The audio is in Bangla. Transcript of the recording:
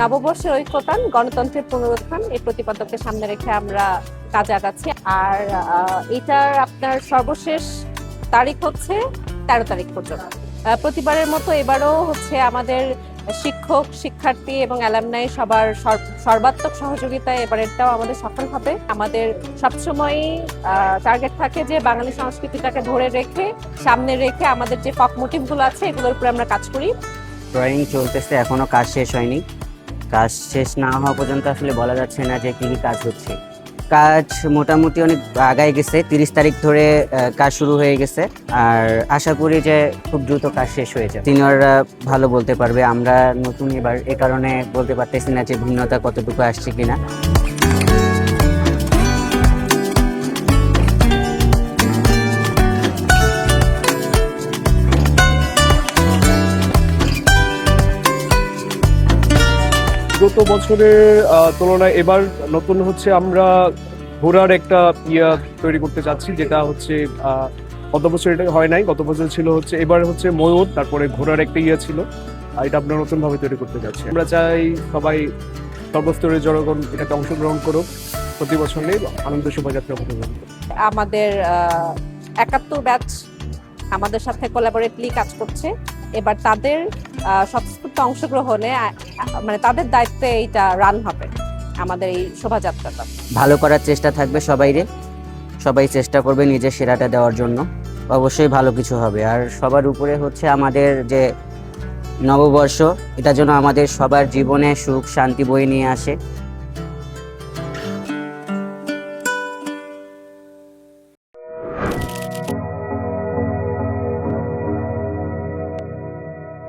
নববর্ষের ঐক্যতান গণতন্ত্রের পুনরুত্থান এই প্রতিপাদ্যকে সামনে রেখে আমরা কাজে আগাচ্ছি। আর এটার আপনার সর্বশেষ তারিখ হচ্ছে 13 তারিখ পর্যন্ত। প্রতিবারের মতো এবারও হচ্ছে আমাদের শিক্ষক, শিক্ষার্থী এবং অ্যালামনাই সবার সর্বাত্মক সহযোগিতায় এবারেরটাও আমাদের সফল হবে। আমাদের সবসময়ই টার্গেট থাকে যে বাঙালি সংস্কৃতিটাকে ধরে রেখে সামনে রেখে আমাদের যে ফক মোটিভগুলো আছে এগুলোর উপরে আমরা কাজ করি। ড্রয়িং চলতেছে, এখনো কাজ শেষ হয়নি। কাজ শেষ না হওয়া পর্যন্ত আসলে বলা যাচ্ছে না যে কি কি কাজ হচ্ছে। কাজ মোটামুটি অনেক আগায় গেছে, 30 তারিখ ধরে কাজ শুরু হয়ে গেছে। আর আশা করি যে খুব দ্রুত কাজ শেষ হয়ে যাবে। সিনিয়ররা ভালো বলতে পারবে, আমরা নতুন এবার এ কারণে বলতে পারতেছি না যে ভিন্নতা কতটুকু আসছে কিনা। গত বছরের তুলনায় এবার নতুন হচ্ছে আমরা ঘোড়ার একটা তৈরি করতে চাচ্ছি, যেটা হচ্ছে গত বছর এটা হয় নাই। গত বছর ছিল হচ্ছে, এবার হচ্ছে ময়ূর, তারপরে ঘোড়ার একটা ছিল। এটা আমরা নতুন ভাবে তৈরি করতে যাচ্ছি। আমরা চাই সবাই সর্বস্তরের জনগণ এটাতে অংশগ্রহণ করুক, প্রতি বছর আনন্দ শোভাযাত্রা উপভোগ করুক। আমাদের 71 ব্যাচ আমাদের সাথে কোলাবোরেটলি কাজ করছে। এবার তাদের স্বতঃস্ফূর্ত অংশগ্রহণে মানে তাদের দায়িত্বে এইটা রান হবে আমাদের এই শোভাযাত্রাটা। ভালো করার চেষ্টা থাকবে সবাই চেষ্টা করবে নিজের সেরাটা দেওয়ার জন্য। অবশ্যই ভালো কিছু হবে। আর সবার উপরে হচ্ছে আমাদের যে নববর্ষ, এটা যেন আমাদের সবার জীবনে সুখ শান্তি বয়ে নিয়ে আসে।